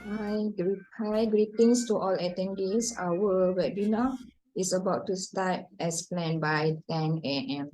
Hi, greetings to all attendees. Our webinar is about to start as planned by 10 a.m.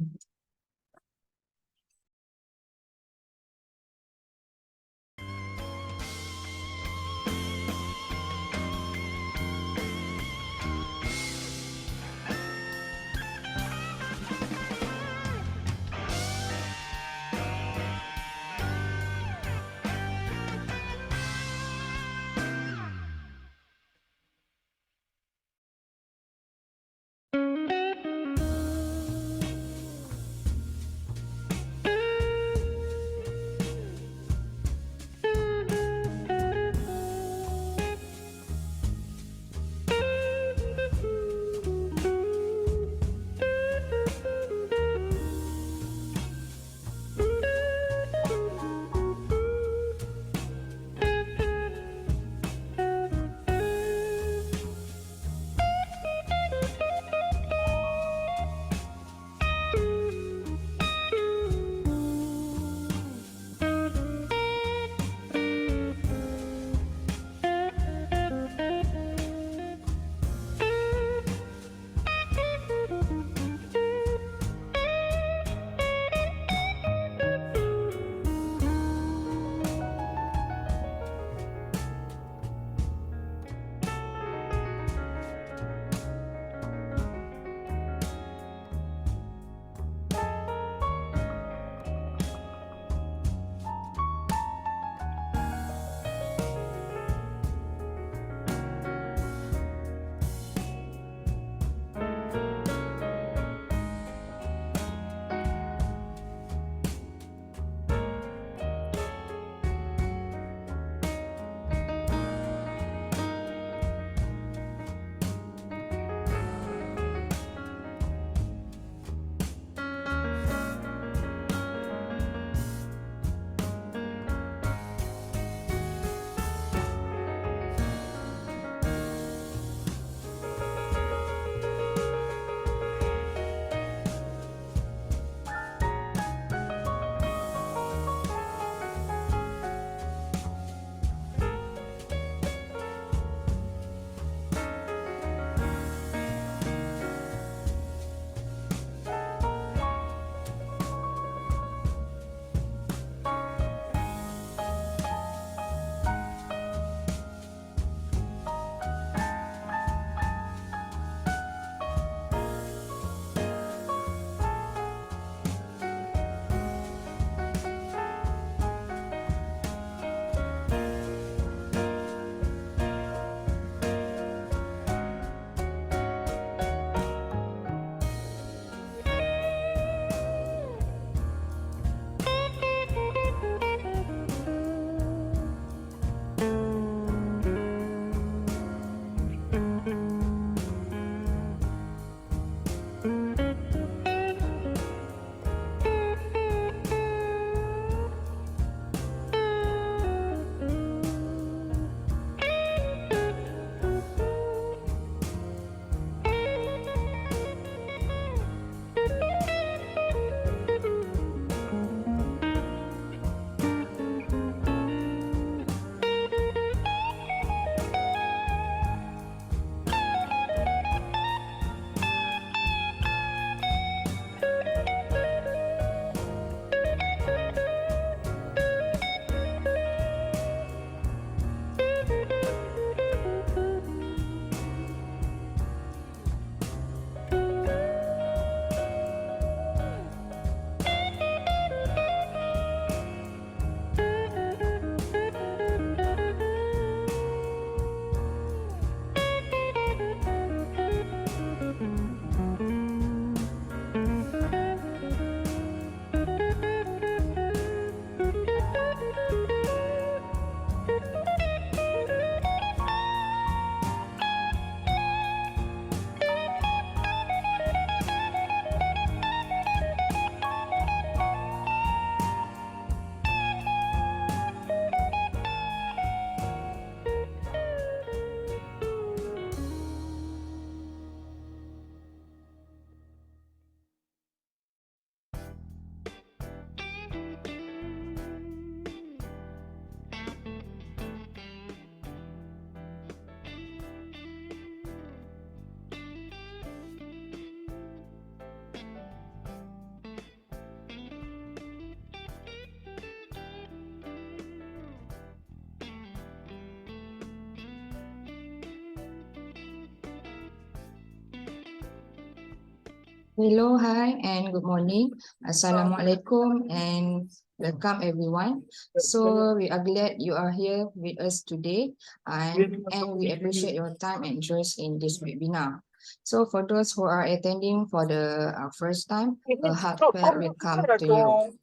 Hello, hi, and good morning. Assalamualaikum and welcome everyone. So we are glad you are here with us today, and we appreciate your time and interest in this webinar. So for those who are attending for the first time, a heartfelt welcome to you.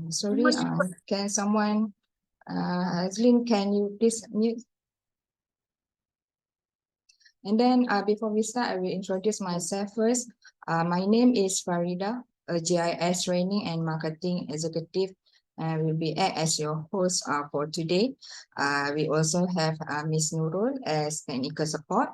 Sorry, can someone, Azlin, can you please mute? And then before we start, I will introduce myself first. My name is Farida, a GIS training and marketing executive, and will be act as your host for today. We also have Ms. Nurul as technical support.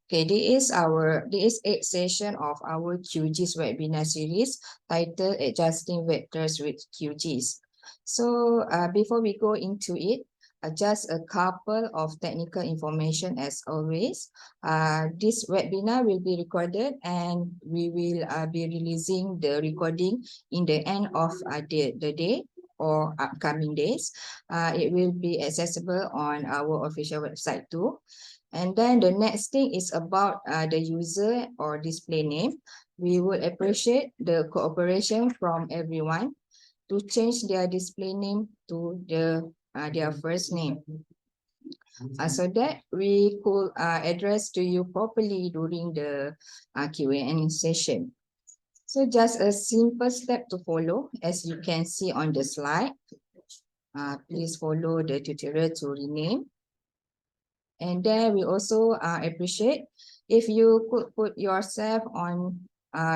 Okay, this is 8th session of our QGIS webinar series titled Adjusting Vectors with QGIS. So before we go into it, just a couple of technical information as always. This webinar will be recorded and we will be releasing the recording in the end of the day or upcoming days. It will be accessible on our official website too. And then the next thing is about the user or display name. We would appreciate the cooperation from everyone to change their display name to their first name. So that we could address to you properly during the Q&A session. So just a simple step to follow, as you can see on the slide. Please follow the tutorial to rename. And then we also appreciate if you could put yourself on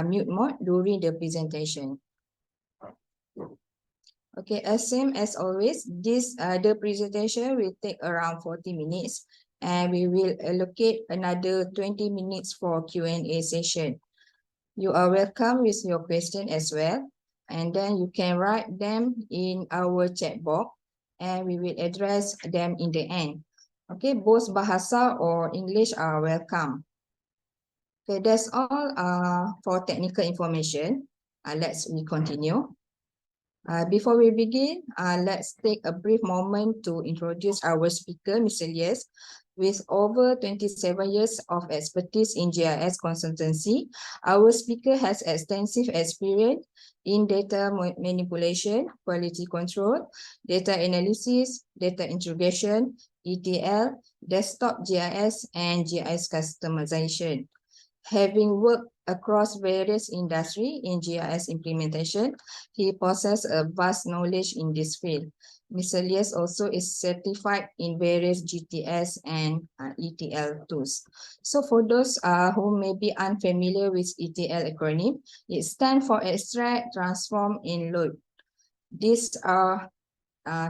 mute mode during the presentation. Okay, as same as always, the presentation will take around 40 minutes and we will allocate another 20 minutes for Q&A session. You are welcome with your question as well. And then you can write them in our chat box and we will address them in the end. Okay, both Bahasa or English are welcome. Okay, that's all for technical information. Let's continue. Before we begin, let's take a brief moment to introduce our speaker, Mr. Elias. With over 27 years of expertise in GIS consultancy, our speaker has extensive experience in data manipulation, quality control, data analysis, data integration, ETL, desktop GIS, and GIS customization. Having worked across various industries in GIS implementation, he possesses a vast knowledge in this field. Mr. Elias also is certified in various GTS and ETL tools. So for those who may be unfamiliar with ETL acronym, it stands for Extract, Transform, and Load. These are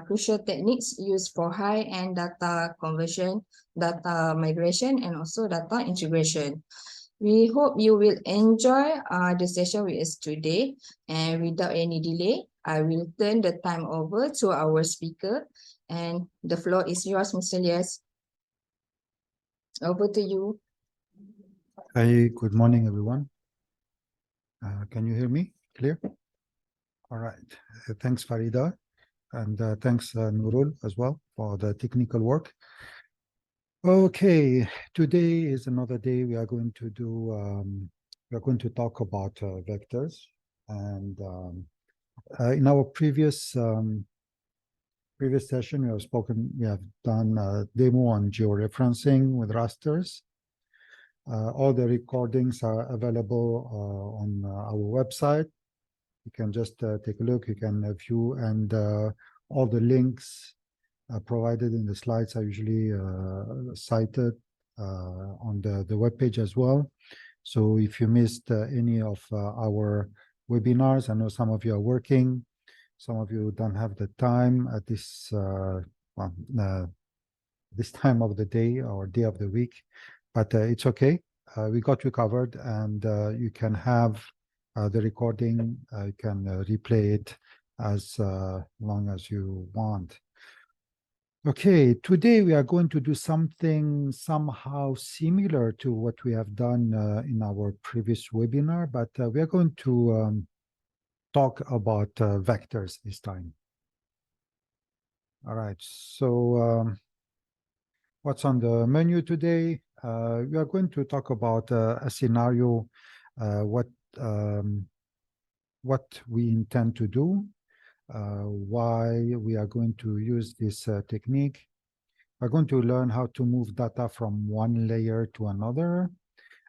crucial techniques used for high-end data conversion, data migration, and also data integration. We hope you will enjoy the session with us today. And without any delay, I will turn the time over to our speaker. And the floor is yours, Mr. Elias. Over to you. Hi, good morning, everyone. Can you hear me clear? All right. Thanks, Farida. And thanks, Nurul, as well, for the technical work. Okay, today is another day we are going to talk about vectors. And in our previous session, we have done a demo on georeferencing with rasters. All the recordings are available on our website. You can just take a look, you can view, and all the links provided in the slides are usually cited on the webpage as well. So if you missed any of our webinars, I know some of you are working, some of you don't have the time at this this time of the day or day of the week, but it's okay. We got you covered, and you can have the recording, you can replay it as long as you want. Okay, today we are going to do something somehow similar to what we have done in our previous webinar, but we are going to talk about vectors this time. All right, so what's on the menu today? We are going to talk about a scenario, what what we intend to do, why we are going to use this technique. We're going to learn how to move data from one layer to another.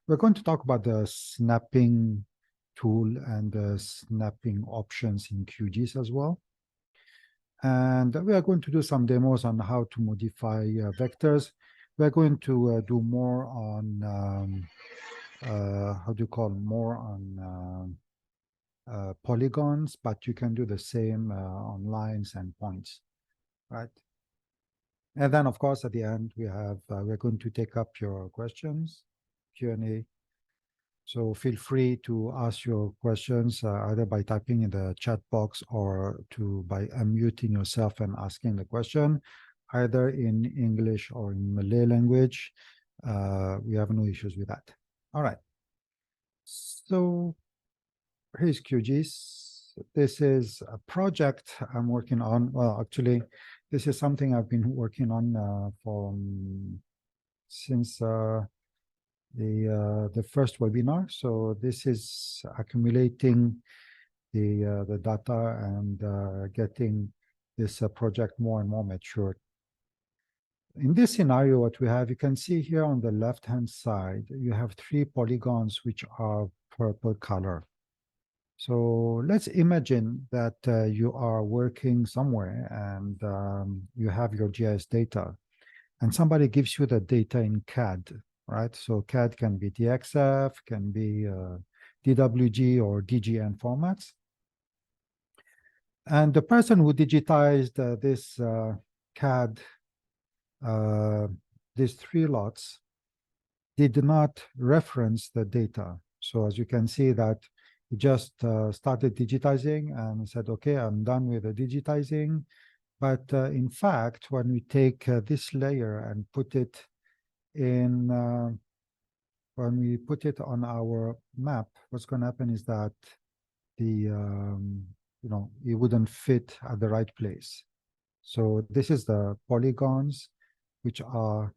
We're going to talk about the snapping tool and the snapping options in QGIS as well. And we are going to do some demos on how to modify vectors. We're going to do more on, how do you call, more on polygons, but you can do the same on lines and points, right? And then, of course, at the end, we're going to take up your questions, Q&A. So feel free to ask your questions either by typing in the chat box or by unmuting yourself and asking the question, either in English or in Malay language. We have no issues with that. All right. So here's QGIS. This is a project I'm working on. Well, actually, this is something I've been working on since the first webinar. So this is accumulating the data and getting this project more and more mature. In this scenario, what we have, you can see here on the left-hand side, you have 3 polygons which are purple color. So let's imagine that you are working somewhere and you have your GIS data, and somebody gives you the data in CAD, right? So CAD can be DXF, can be DWG or DGN formats. And the person who digitized this CAD, these 3 lots, did not reference the data. So as you can see that he just started digitizing and said, okay, I'm done with the digitizing. But in fact, when we take this layer and put it in, when we put it on our map, what's going to happen is that it wouldn't fit at the right place. So this is the polygons which are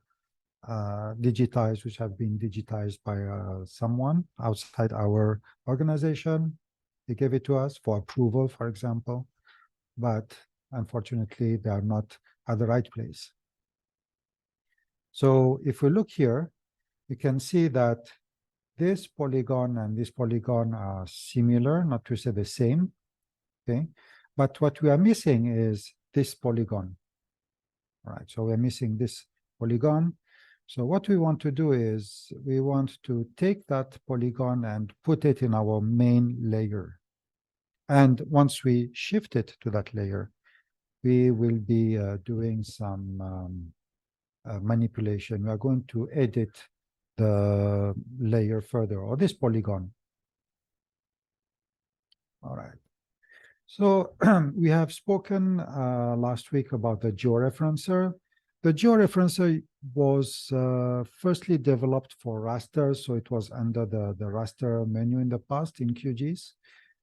digitized, which have been digitized by someone outside our organization. They gave it to us for approval, for example, but unfortunately, they are not at the right place. So if we look here, you can see that this polygon and this polygon are similar, not to say the same, okay? But what we are missing is this polygon, right? So we're missing this polygon. So what we want to do is we want to take that polygon and put it in our main layer. And once we shift it to that layer, we will be doing some manipulation. We are going to edit the layer further, or this polygon. All right. So we have spoken last week about the georeferencer. The georeferencer was firstly developed for raster, so it was under the raster menu in the past in QGIS.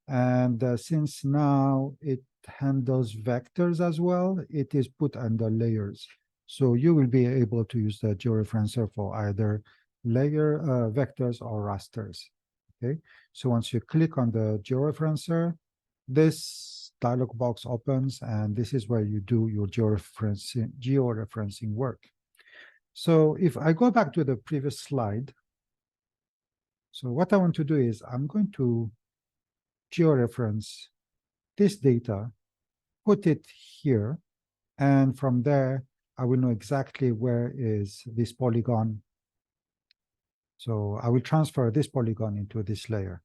And since now it handles vectors as well, it is put under layers. So you will be able to use the georeferencer for either layer vectors or rasters. Okay, so once you click on the georeferencer, this dialog box opens, and this is where you do your georeferencing work. So if I go back to the previous slide, so what I want to do is I'm going to georeference this data, put it here, and from there, I will know exactly where is this polygon. So I will transfer this polygon into this layer.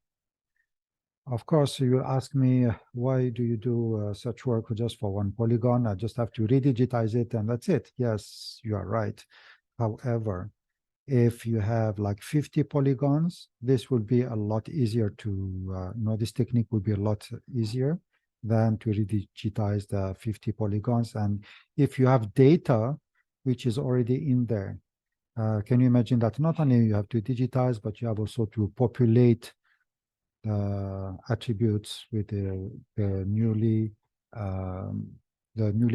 Of course, you ask me, why do you do such work just for one polygon? I just have to redigitize it and that's it. Yes, you are right. However, if you have like 50 polygons, this will be a lot easier to, this technique will be a lot easier than to redigitize the 50 polygons. And if you have data which is already in there, can you imagine that not only you have to digitize, but you have also to populate attributes with the newly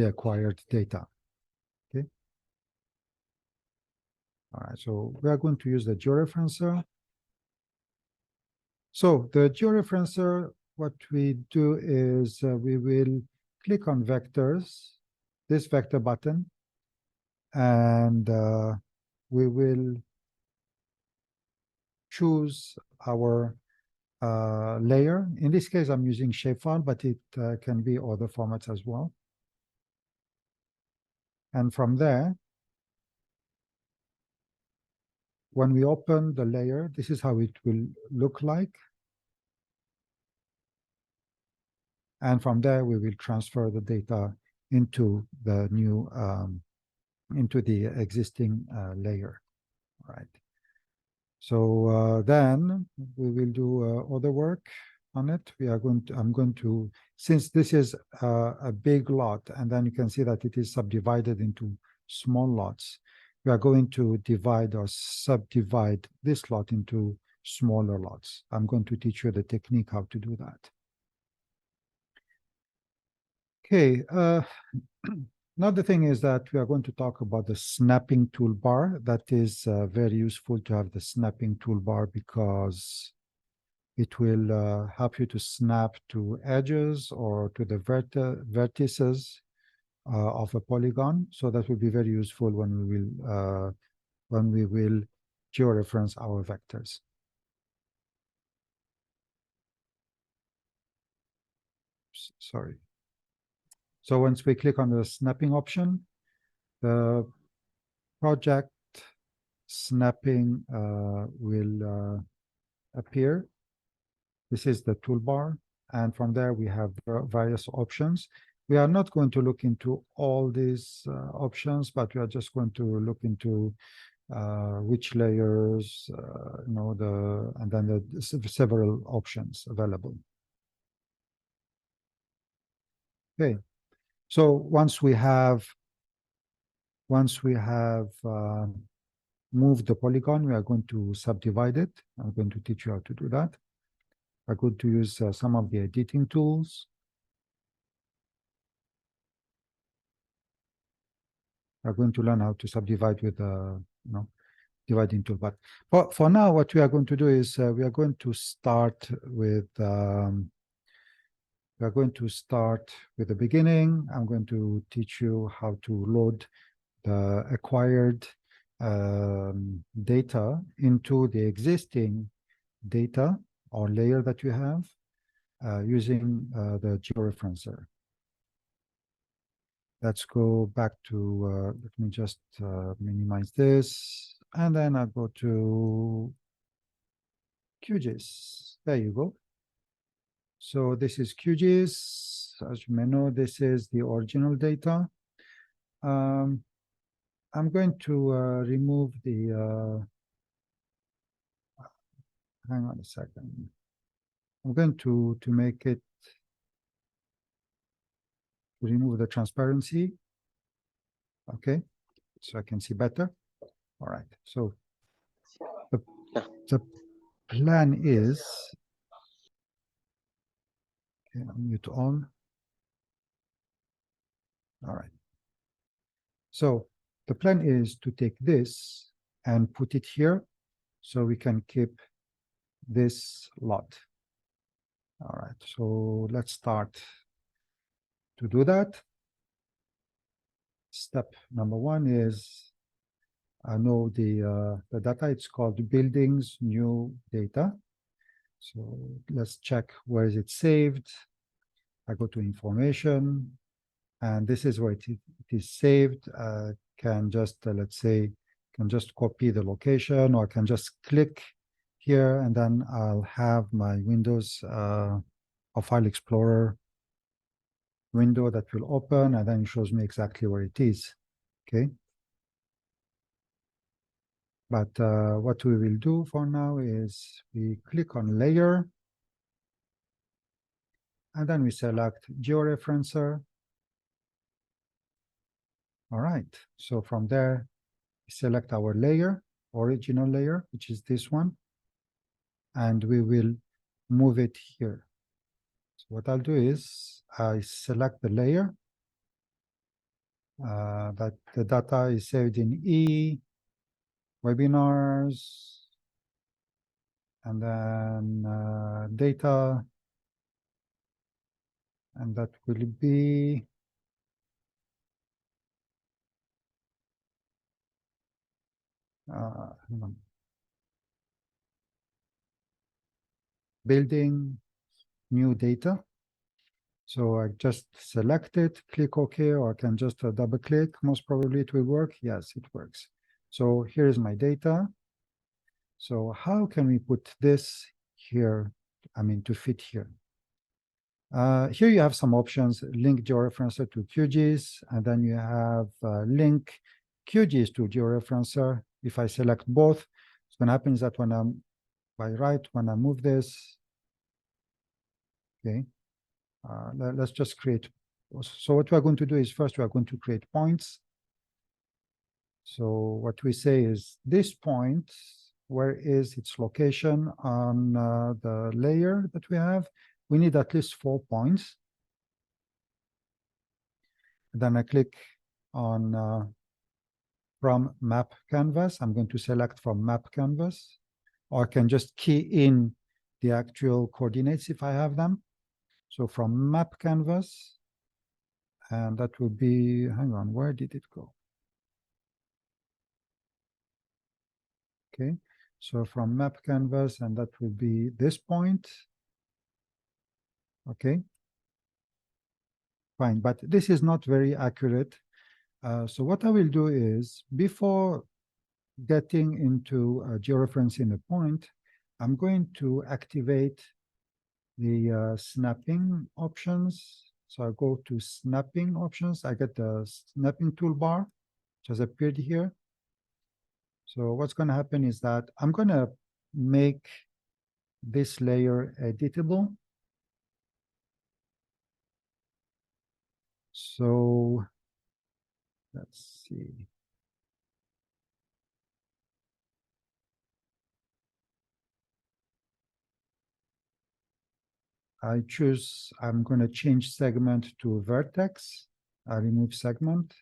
acquired data. Okay. All right. So we are going to use the georeferencer. So the georeferencer, what we do is we will click on vectors, this vector button, and we will choose our layer. In this case, I'm using shapefile, but it can be other formats as well. And from there, when we open the layer, this is how it will look like. And from there, we will transfer the data into the new, into the existing layer, right? So then we will do other work on it. I'm going to, since this is a big lot, and then you can see that it is subdivided into small lots, we are going to divide or subdivide this lot into smaller lots. I'm going to teach you the technique how to do that. Okay, another thing is that we are going to talk about the snapping toolbar. That is very useful to have the snapping toolbar because it will help you to snap to edges or to the vertices of a polygon. So that will be very useful when we will georeference our vectors. Sorry. So once we click on the snapping option, the project snapping will appear. This is the toolbar, and from there we have various options. We are not going to look into all these options, but we are just going to look into which layers, and then the several options available. Okay, so once we have moved the polygon, we are going to subdivide it. I'm going to teach you how to do that. I'm going to use some of the editing tools. We're going to learn how to subdivide with dividing tool. But for now, what we are going to do is we are going to start with the beginning. I'm going to teach you how to load the acquired data into the existing data or layer that you have using the georeferencer. Let's go back to, let me just minimize this, and then I'll go to QGIS. There you go. So this is QGIS. As you may know, this is the original data. I'm going to remove the, hang on a second. I'm going to make it, remove the transparency. Okay, so I can see better. All right, so the plan is, okay, mute on. All right. So the plan is to take this and put it here so we can keep this lot. All right, so let's start to do that. Step number one is I know the data. It's called buildings new data. So let's check where is it saved. I go to information, and this is where it is saved. Can just let's say can just copy the location, or I can just click here, and then I'll have my Windows or File Explorer window that will open, and then it shows me exactly where it is. Okay. But what we will do for now is we click on layer, and then we select georeferencer. All right, so from there, we select our layer, original layer, which is this one, and we will move it here. So what I'll do is I select the layer that the data is saved in E, webinars, and then data, and that will be hang on. Building new data. So I just select it, click OK, or I can just double click. Most probably it will work. Yes, it works. So here's my data. So how can we put this here? I mean, to fit here. Here you have some options, link georeferencer to QGIS, and then you have link QGIS to georeferencer. If I select both, what's going to happen is that when I'm by right, when I move this, okay, let's just create. So what we're going to do is first we're going to create points. So what we say is this point, where is its location on the layer that we have? We need at least 4 points. Then I click on from map canvas. I'm going to select from map canvas, or I can just key in the actual coordinates if I have them. So from map canvas, and that would be, hang on, where did it go? Okay, so from map canvas, and that will be this point. Okay, fine, but this is not very accurate. So what I will do is, before getting into georeferencing a point, I'm going to activate the snapping options. So I go to snapping options. I get the snapping toolbar, which has appeared here. So what's going to happen is that I'm going to make this layer editable. So let's see. I'm going to change segment to vertex. I remove segment.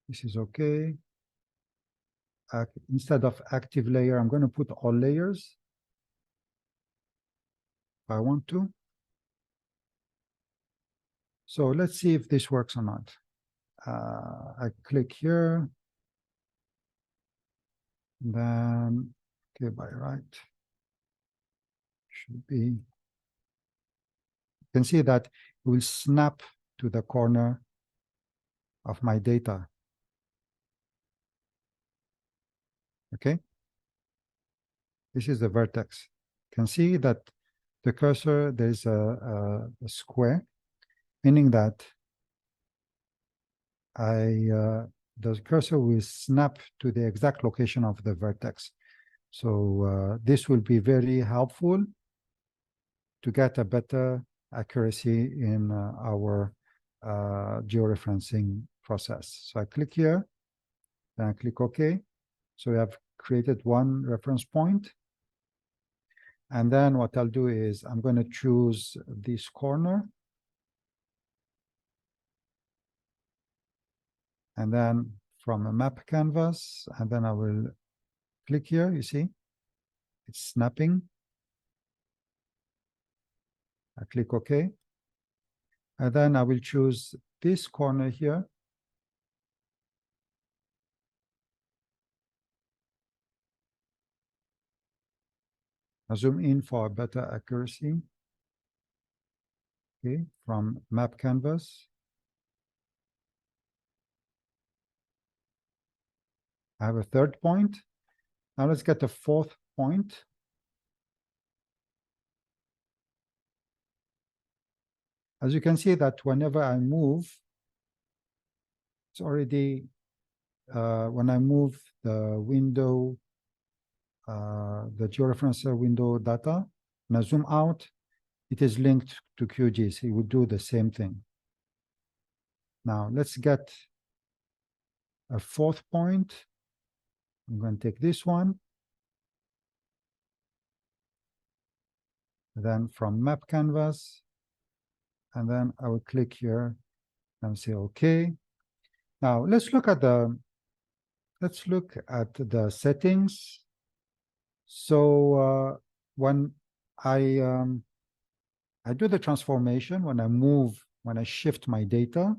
This is okay. Instead of active layer, I'm going to put all layers if I want to. So let's see if this works or not. I click here. Then, okay, by right. Should be. You can see that it will snap to the corner of my data. Okay. This is the vertex. You can see that the cursor, there's a square, meaning that the cursor will snap to the exact location of the vertex. So this will be very helpful to get a better accuracy in our georeferencing process. So I click here, then I click OK. So we have created one reference point. And then what I'll do is I'm going to choose this corner. And then from a map canvas, and then I will click here, you see, it's snapping. I click OK. And then I will choose this corner here. I zoom in for a better accuracy. Okay, from map canvas. I have a third point. Now let's get a fourth point. As you can see that whenever I move, it's already, when I move the window, the georeferencer window data, and I zoom out, it is linked to QGIS. It would do the same thing. Now let's get a fourth point. I'm going to take this one. Then from map canvas, and then I will click here and say OK. Now let's look at the settings. So when I do the transformation, when I shift my data,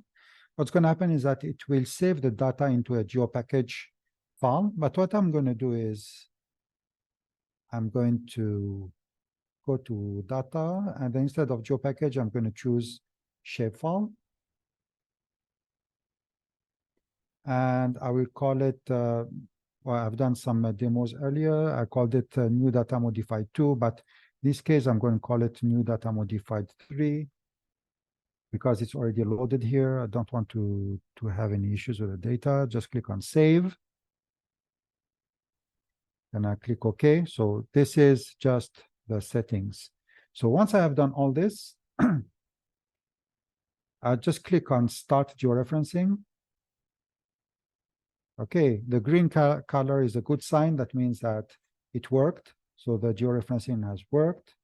what's going to happen is that it will save the data into a GeoPackage file. But what I'm going to do is I'm going to go to data, and then instead of GeoPackage, I'm going to choose shapefile. And I will call it, well, I've done some demos earlier. I called it new data modified 2, but in this case, I'm going to call it new data modified 3 because it's already loaded here. I don't want to have any issues with the data. Just click on save. And I click OK. So this is just the settings. So once I have done all this, I just click on Start Georeferencing. Okay, the green color is a good sign. That means that it worked. So the georeferencing has worked.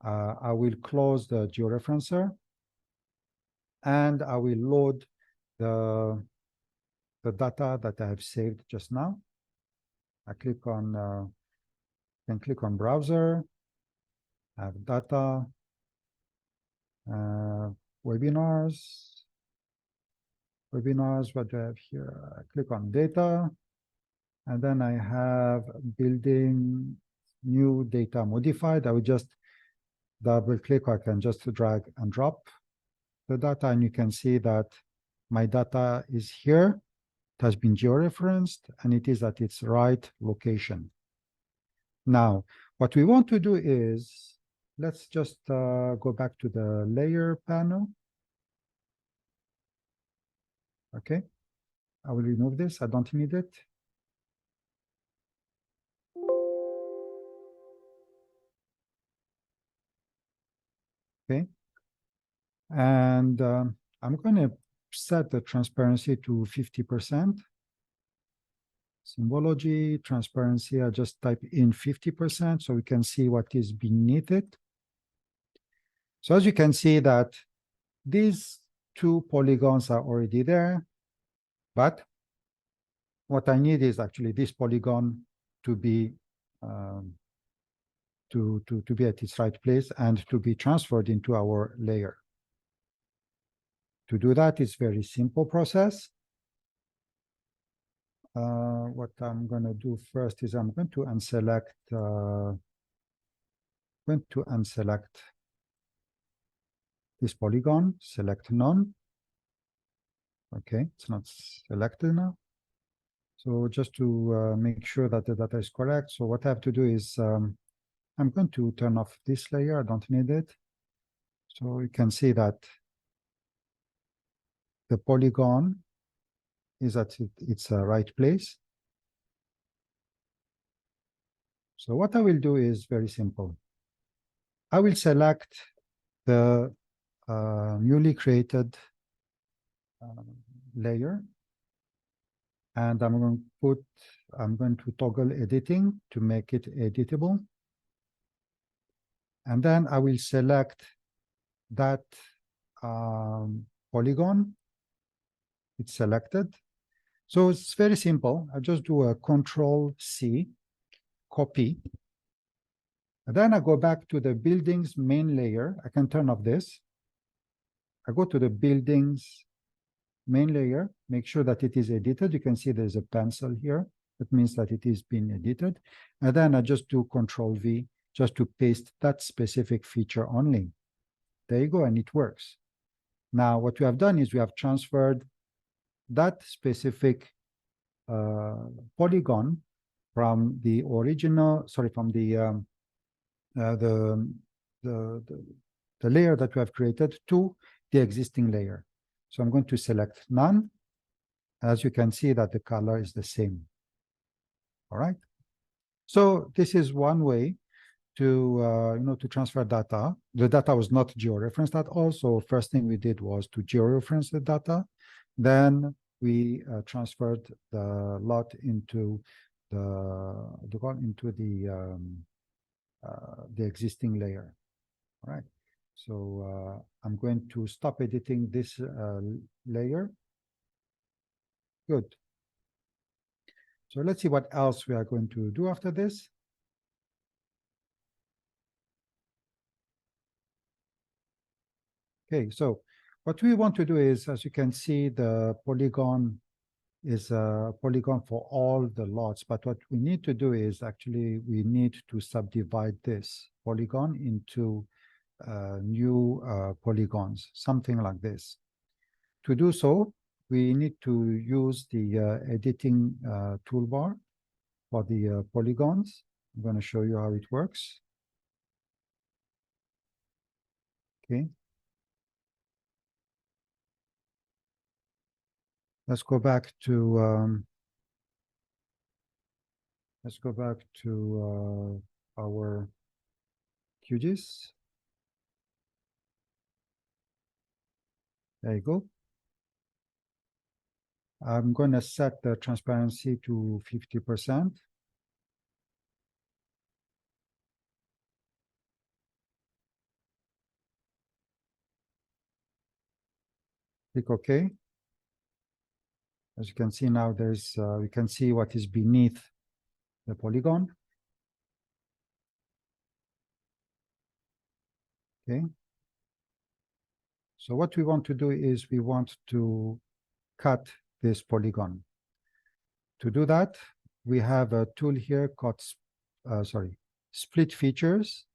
I will close the georeferencer, and I will load the data that I have saved just now. I click on then click on browser. I have data, webinars. What do I have here? I click on data, and then I have building new data modified. I will just double click, or I can just drag and drop the data, and you can see that my data is here. It has been georeferenced, and it is at its right location. Now, what we want to do is, let's just go back to the layer panel. Okay, I will remove this. I don't need it. Okay, and I'm going to set the transparency to 50%. Symbology, transparency, I just type in 50% so we can see what is beneath it. So as you can see that these two polygons are already there, but what I need is actually this polygon to be to be at its right place and to be transferred into our layer. To do that, it's very simple process. What I'm going to do first is I'm going to unselect this polygon, select none. Okay, it's not selected now. So just to make sure that the data is correct, so what I have to do is I'm going to turn off this layer. I don't need it. So you can see that the polygon is at its right place. So what I will do is very simple. I will select the newly created layer, and I'm going to toggle editing to make it editable. And then I will select that polygon. It's selected. So it's very simple. I just do a Control-C, copy. And then I go back to the buildings main layer. I can turn off this. I go to the buildings main layer, make sure that it is edited. You can see there's a pencil here. That means that it is being edited. And then I just do Control-V just to paste that specific feature only. There you go, and it works. Now, what we have done is we have transferred that specific polygon from the original, sorry, from the layer that we have created to the existing layer. So I'm going to select none. As you can see that the color is the same. All right. So this is one way to to transfer data. The data was not georeferenced at all. So first thing we did was to georeference the data. Then we transferred the lot into the existing layer. All right. So I'm going to stop editing this layer. Good. So let's see what else we are going to do after this. Okay, so what we want to do is, as you can see, the polygon is a polygon for all the lots. But what we need to do is actually we need to subdivide this polygon into new polygons, something like this. To do so, we need to use the editing toolbar for the polygons. I'm going to show you how it works. Okay. Let's go back to our QGIS. There you go. I'm going to set the transparency to 50%. Click OK. As you can see now, there's you can see what is beneath the polygon. Okay. So what we want to do is we want to cut this polygon. To do that, we have a tool here called split features.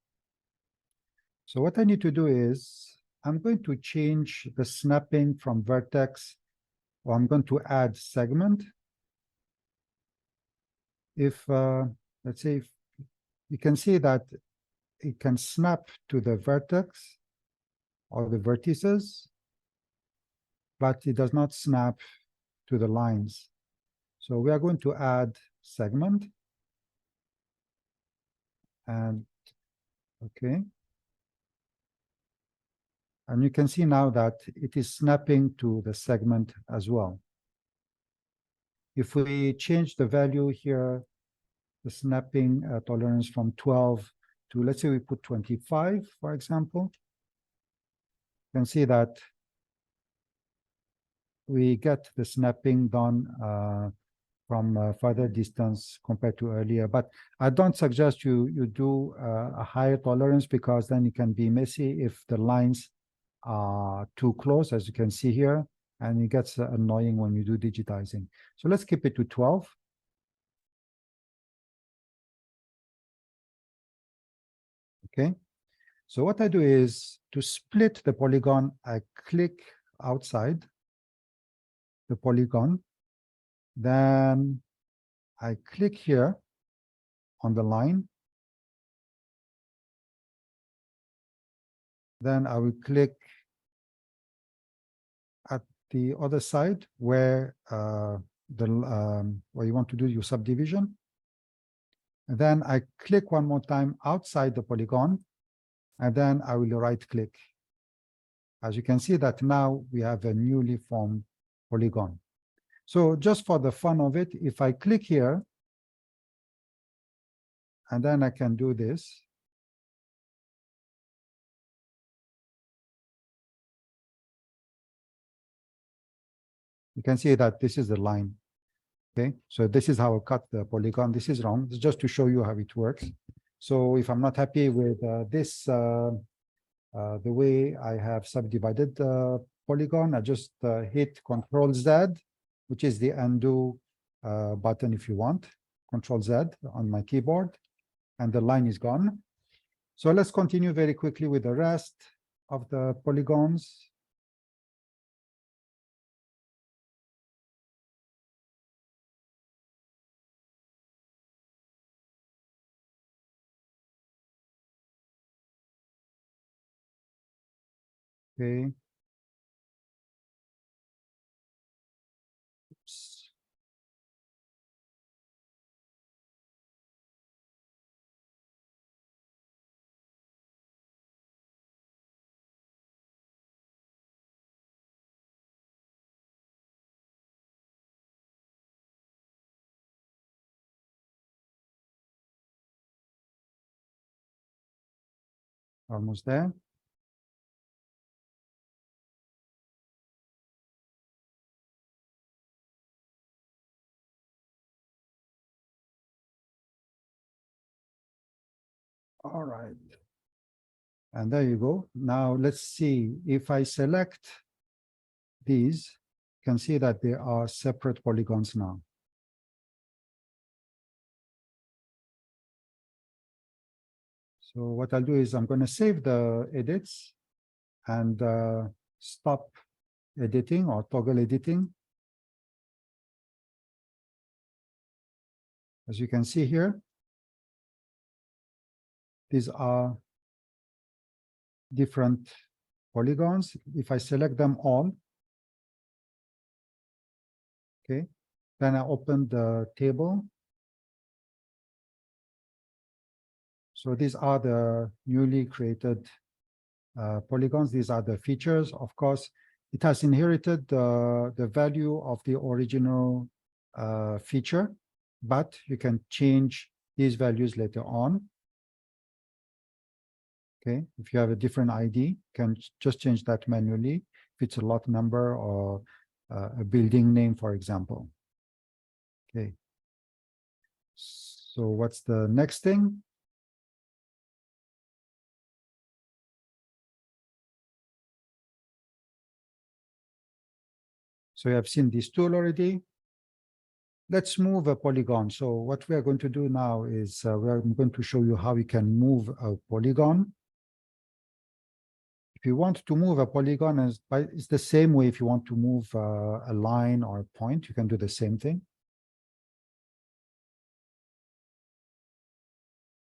So what I need to do is I'm going to change the snapping from vertex, or I'm going to add segment. If let's say if you can see that it can snap to the vertex or the vertices, but it does not snap to the lines. So we are going to add segment, and okay. And you can see now that it is snapping to the segment as well. If we change the value here, the snapping tolerance from 12 to, let's say we put 25, for example, you can see that we get the snapping done from further distance compared to earlier. But I don't suggest you do a higher tolerance, because then it can be messy if the lines are too close, as you can see here, and it gets annoying when you do digitizing. So let's keep it to 12. Okay. So what I do is to split the polygon, I click outside the polygon, then I click here on the line, then I will click at the other side where where you want to do your subdivision. And then I click one more time outside the polygon, and then I will right click. As you can see that now we have a newly formed polygon. So just for the fun of it, if I click here, and then I can do this. You can see that this is the line. Okay, so this is how I cut the polygon. This is wrong. It's just to show you how it works. So if I'm not happy with the way I have subdivided the polygon, I just hit Control Z, which is the undo button if you want. Control Z on my keyboard, and the line is gone. So let's continue very quickly with the rest of the polygons. Okay. Oops. Almost there. All right. And there you go. Now let's see if I select these, you can see that they are separate polygons now. So what I'll do is I'm going to save the edits and stop editing or toggle editing. As you can see here, these are different polygons. If I select them all, okay, then I open the table. So these are the newly created polygons. These are the features. Of course, it has inherited the value of the original feature, but you can change these values later on. Okay, if you have a different ID, you can just change that manually if it's a lot number or a building name, for example. Okay. So what's the next thing? So you have seen this tool already. Let's move a polygon. So what we are going to do now is I'm going to show you how you can move a polygon. If you want to move a polygon, it's the same way if you want to move a line or a point, you can do the same thing.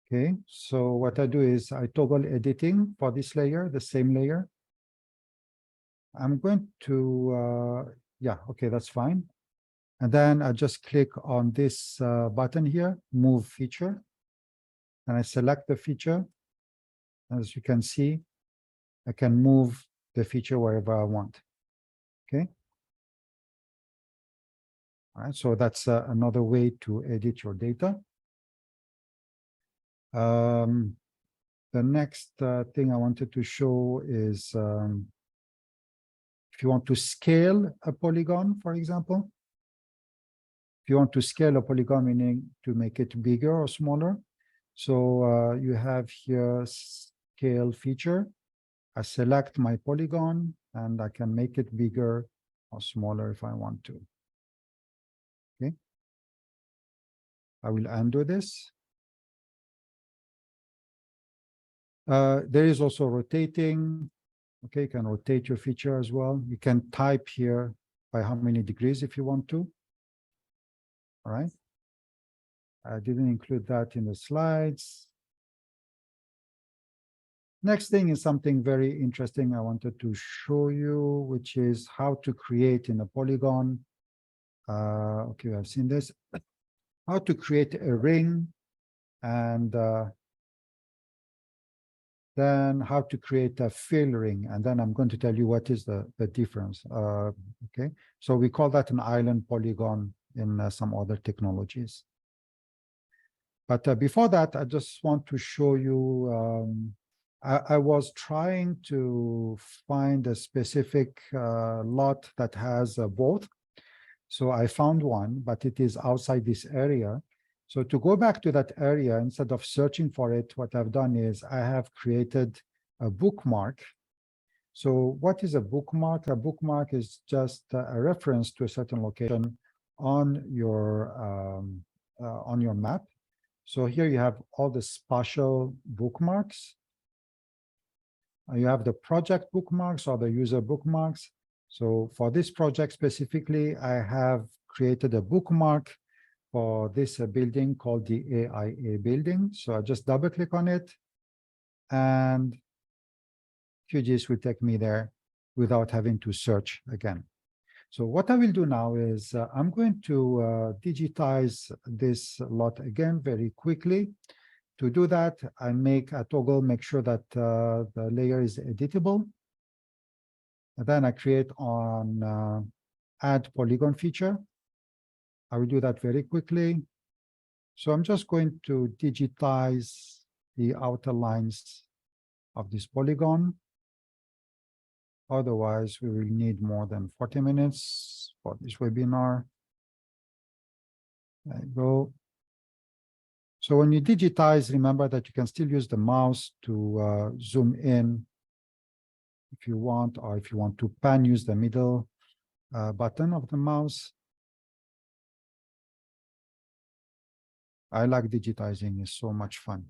Okay, so what I do is I toggle editing for this layer, the same layer. I'm going to, yeah, okay, that's fine. And then I just click on this button here, move feature. And I select the feature. As you can see, I can move the feature wherever I want. Okay. All right, so that's another way to edit your data. The next thing I wanted to show is if you want to scale a polygon, for example. If you want to scale a polygon, meaning to make it bigger or smaller. So you have here scale feature. I select my polygon and I can make it bigger or smaller if I want to. Okay. I will undo this. There is also rotating. Okay, you can rotate your feature as well. You can type here by how many degrees if you want to. All right. I didn't include that in the slides. Next thing is something very interesting I wanted to show you, which is how to create in a polygon. Okay, I've seen this. How to create a ring and then how to create a fill ring. And then I'm going to tell you what is the difference. Okay, so we call that an island polygon in some other technologies. But before that, I just want to show you, I was trying to find a specific lot that has both. So I found one, but it is outside this area. So to go back to that area, instead of searching for it, what I've done is I have created a bookmark. So what is a bookmark? A bookmark is just a reference to a certain location on your map. So here you have all the spatial bookmarks. You have the project bookmarks or the user bookmarks. So for this project specifically, I have created a bookmark for this building called the AIA building. So I just double click on it and QGIS will take me there without having to search again. So what I will do now is I'm going to digitize this lot again very quickly. To do that, I make a toggle, make sure that the layer is editable. And then I create on add polygon feature. I will do that very quickly. So I'm just going to digitize the outer lines of this polygon. Otherwise, we will need more than 40 minutes for this webinar. There you go. So when you digitize, remember that you can still use the mouse to zoom in if you want, or if you want to pan, use the middle button of the mouse. I like digitizing, it's so much fun.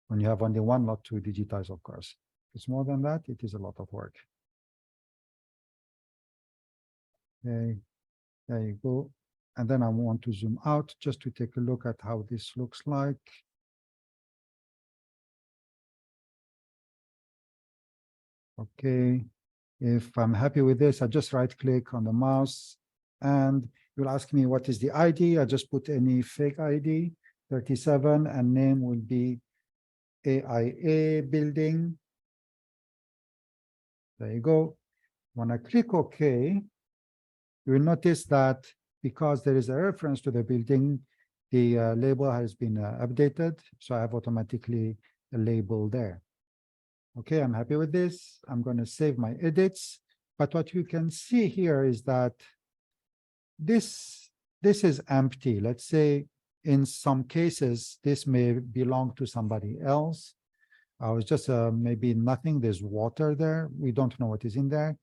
When you have only one lot to digitize, of course. If it's more than that, it is a lot of work. Okay, there you go. And then I want to zoom out just to take a look at how this looks like. Okay, if I'm happy with this, I just right click on the mouse and you'll ask me what is the ID. I just put any fake ID, 37, and name will be AIA building. There you go. When I click OK, you will notice that because there is a reference to the building, the label has been updated. So I have automatically a label there. Okay, I'm happy with this. I'm going to save my edits. But what you can see here is that this is empty. Let's say in some cases, this may belong to somebody else. I was just maybe nothing. There's water there. We don't know what is in there.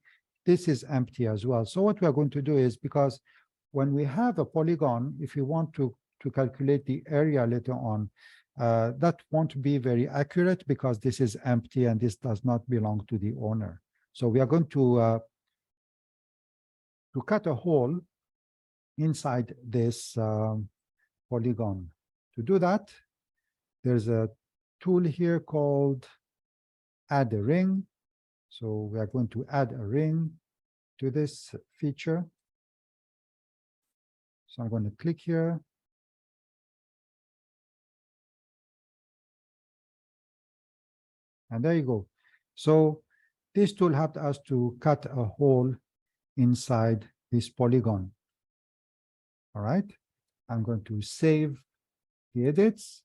This is empty as well. So what we are going to do is, because when we have a polygon, if you want to calculate the area later on, that won't be very accurate because this is empty and this does not belong to the owner. So we are going to cut a hole inside this polygon. To do that, there's a tool here called add a ring. So we are going to add a ring to this feature. So I'm going to click here. And there you go. So this tool helped us to cut a hole inside this polygon. All right. I'm going to save the edits.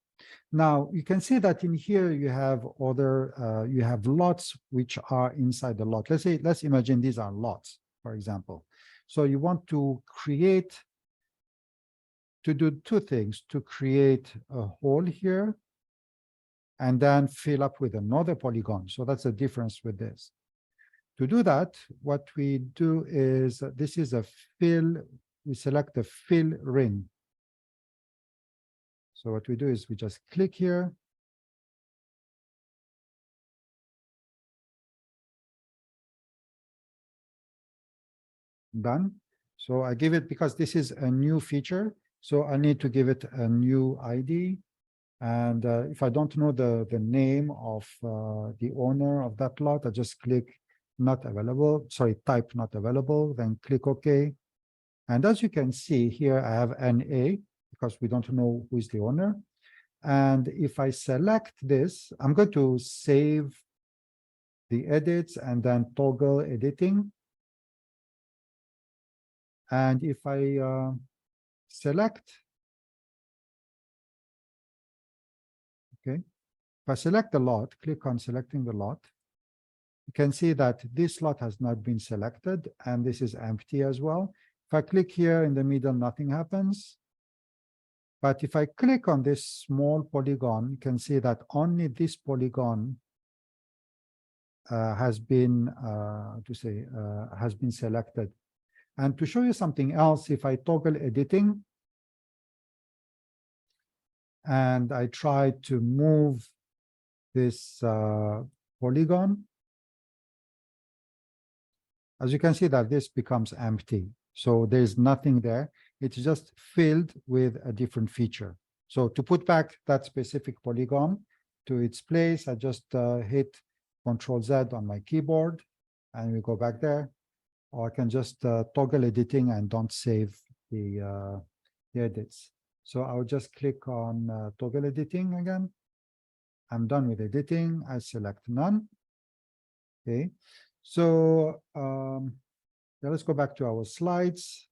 Now you can see that in here you have other, you have lots which are inside the lot. Let's imagine these are lots, for example. So you want to do two things, to create a hole here and then fill up with another polygon. So that's the difference with this. To do that, what we do is, this is a fill, we select the fill ring. So what we do is we just click here. Done. So I give it, because this is a new feature, so I need to give it a new ID. And if I don't know the name of the owner of that lot, I just click not available, sorry, type not available, then click OK. And as you can see here, I have NA because we don't know who is the owner. And if I select this, I'm going to save the edits and then toggle editing. And if I select, okay, if I select the lot, click on selecting the lot, you can see that this lot has not been selected and this is empty as well. If I click here in the middle, nothing happens. But if I click on this small polygon, you can see that only this polygon has been selected. And to show you something else, if I toggle editing and I try to move this polygon, as you can see that this becomes empty. So there's nothing there. It's just filled with a different feature. So to put back that specific polygon to its place, I just hit Control Z on my keyboard and we go back there. Or I can just toggle editing and don't save the edits. So I'll just click on toggle editing again. I'm done with editing. I select none. Okay. So let's go back to our slides.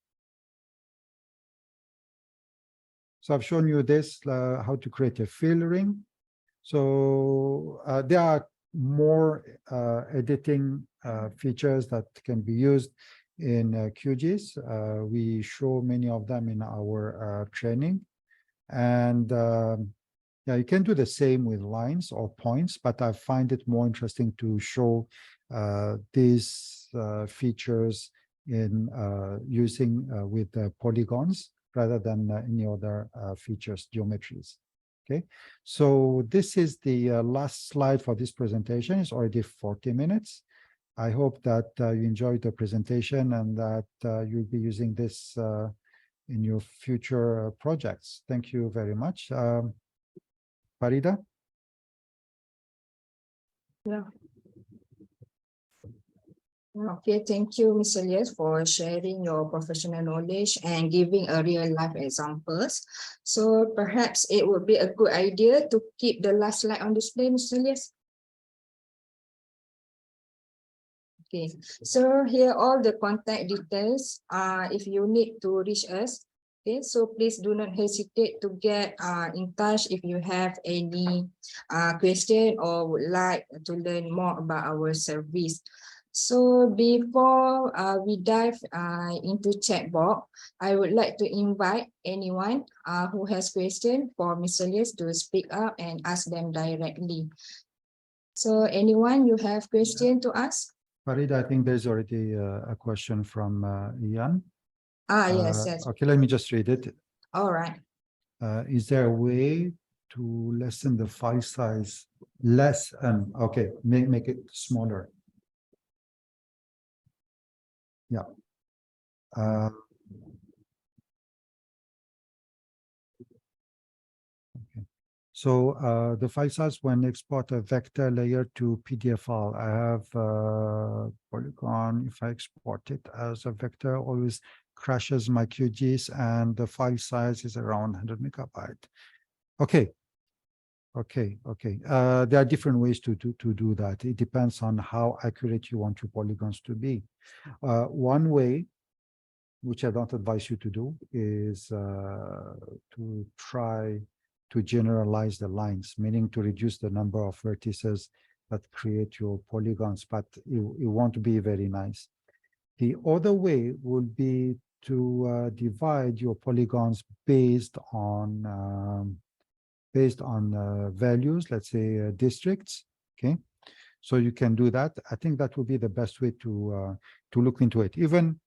So I've shown you this, how to create a fill ring. So there are more editing features that can be used in QGIS. We show many of them in our training. And Yeah, you can do the same with lines or points, but I find it more interesting to show these features in using with polygons rather than any other features, geometries. Okay, so this is the last slide for this presentation. It's already 40 minutes. I hope that you enjoyed the presentation and that you'll be using this in your future projects. Thank you very much. Farida? Yeah. Okay, thank you, Mr. Elias, for sharing your professional knowledge and giving a real-life examples. So perhaps it would be a good idea to keep the last slide on display, Mr. Elias. Okay, so here all the contact details. If you need to reach us, okay, so please do not hesitate to get in touch if you have any question or would like to learn more about our service. So before we dive into chat box, I would like to invite anyone who has question for Mr. Elias to speak up and ask them directly. So anyone you have question to ask? Farida, I think there's already a question from Ian. Yes, yes. Okay, let me just read it. All right. Is there a way to lessen the file size? Okay, make it smaller. Yeah. Okay. So the file size when export a vector layer to PDF file, I have polygon. If I export it as a vector, always crashes my QGIS and the file size is around 100 megabyte. Okay. There are different ways to do that. It depends on how accurate you want your polygons to be. One way, which I don't advise you to do, is to try to generalize the lines, meaning to reduce the number of vertices that create your polygons, but it won't be very nice. The other way would be to divide your polygons based on values, let's say districts. Okay, so you can do that. I think that would be the best way to look into it. Even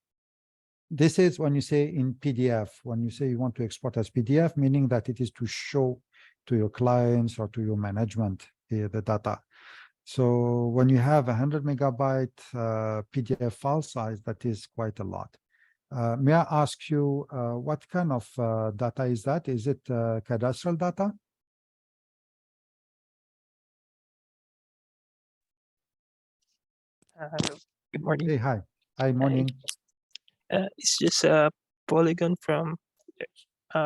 this is when you say in PDF, when you say you want to export as PDF, meaning that it is to show to your clients or to your management the data. So when you have 100 megabyte PDF file size, that is quite a lot. May I ask you what kind of data is that? Is it cadastral data? Hello. Good morning. Hey, hi. Hi, morning. It's just a polygon from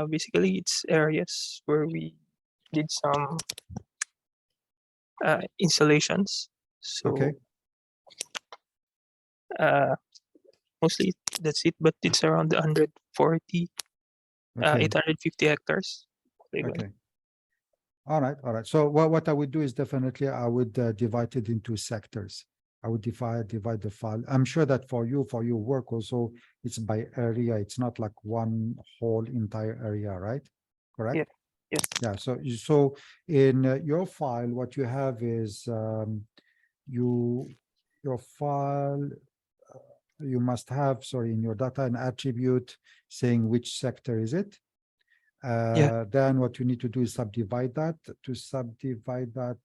basically it's areas where we did some installations. So Okay. mostly that's it, but it's around 140, Okay. 850 hectares. Polygon. Okay. All right. So what I would do is definitely I would divide it into sectors. I would divide the file. I'm sure that for your work also, it's by area. It's not like one whole entire area, right? Correct? Yeah. Yes. Yeah. So in your file, what you have is your file. You must have, sorry, in your data an attribute saying which sector is it. Then what you need to do is subdivide that. To subdivide that,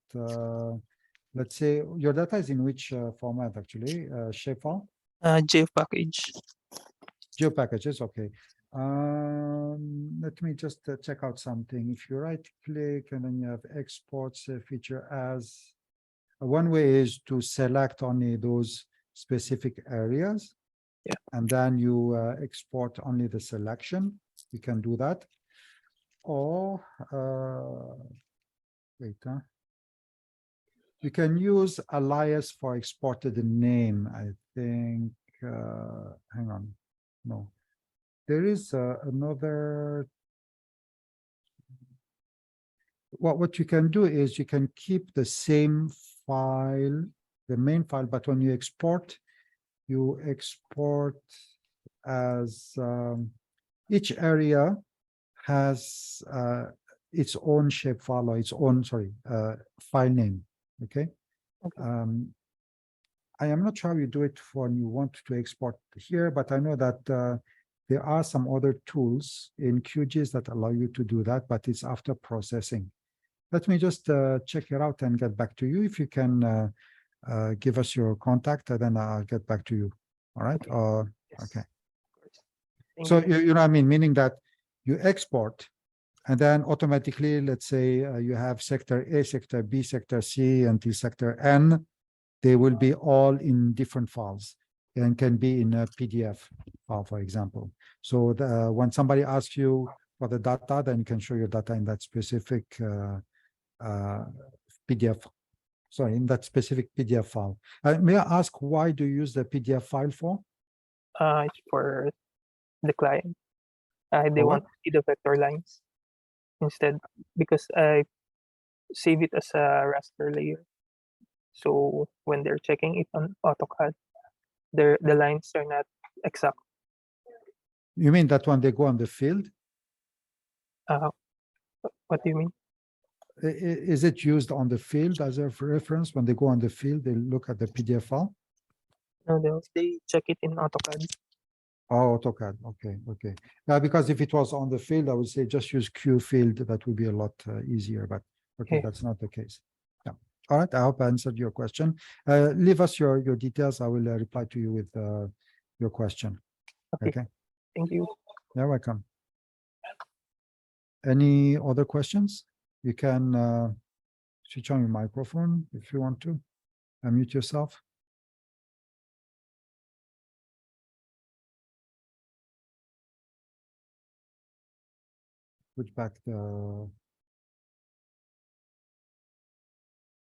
let's say your data is in which format actually? Shapefile? JF package. Geo packages, okay. Let me just check out something. If you right click and then you have exports feature as, one way is to select only those specific areas. Yeah. And then you export only the selection. You can do that. Or you can use alias for exported name. I think, hang on, no. There is another, what you can do is you can keep the same file, the main file, but when you export as each area has its own shapefile or its own, file name. Okay. Okay. I am not sure how you do it when you want to export here, but I know that there are some other tools in QGIS that allow you to do that, but it's after processing. Let me just check it out and get back to you. If you can give us your contact, then I'll get back to you. All right. Yes, Okay. of course. Thank So you. you know what I mean, meaning that you export and then automatically, let's say you have sector A, sector B, sector C until sector N. They will be all in different files and can be in a PDF file, for example. So when somebody asks you for the data, then you can show your data in that specific PDF. Sorry, in that specific PDF file. May I ask, why do you use the PDF file for? It's for the client. They For want what? to see the vector lines instead, because I save it as a raster layer. So when they're checking it on AutoCAD, the lines are not exact. You mean that when they go on the field? What do you mean? Is it used on the field as a reference? When they go on the field, they look at the PDF file? No, they check it in AutoCAD. Oh, AutoCAD. Okay, okay. Because if it was on the field, I would say just use Q field. That would be a lot easier, but okay, Yeah. that's not the case. Yeah. All right. I hope I answered your question. Leave us your details. I will reply to you with your question. Okay. Okay. Thank you. You're welcome. Any other questions? You can switch on your microphone if you want to. Unmute yourself. Put back the.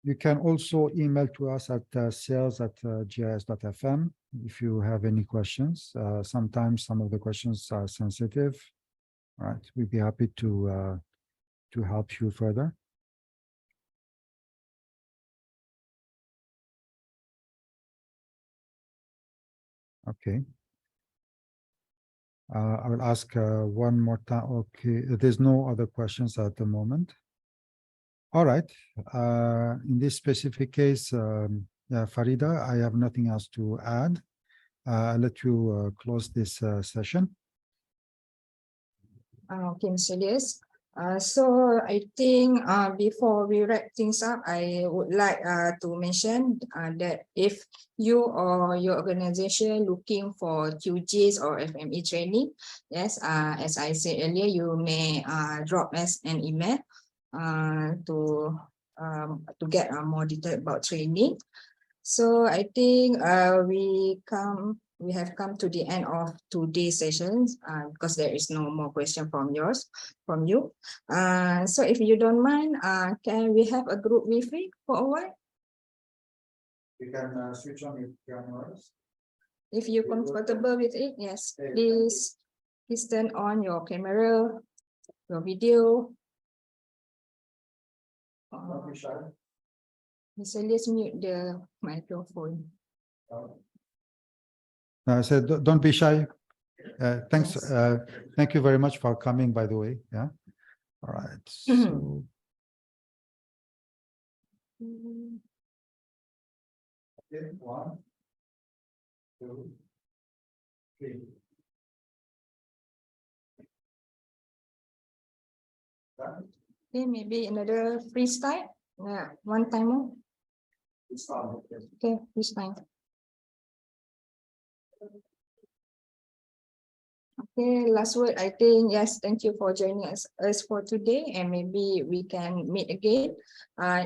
You can also email to us at sales@gis.fm if you have any questions. Sometimes some of the questions are sensitive. All right, we'd be happy to help you further. Okay. I will ask one more time. Okay, there's no other questions at the moment. All right. In this specific case, yeah, Farida, I have nothing else to add. I'll let you close this session. Okay, Mr. Elias. So I think before we wrap things up, I would like to mention that if you or your organization looking for QGIS or FME training, yes, as I said earlier, you may drop us an email to get more detail about training. So I think we have come to the end of today's sessions because there is no more question from you. So if you don't mind, can we have a group briefing for a while? You can switch on your cameras. If you're comfortable with it, yes, please turn on your camera, your video. Don't be shy. So let's mute the microphone. I said, don't be shy. Thanks. Yes. Thank you very much for coming, by the way. Yeah. All right. So, okay, 1, 2, 3. Okay, maybe another freestyle. Yeah, one time more. Okay, freestyle. Okay, last word, I think, yes, thank you for joining us for today, and maybe we can meet again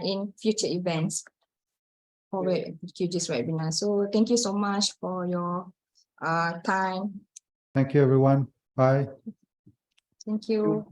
in future events for QGIS webinar. So thank you so much for your time. Thank you, everyone. Bye. Thank you.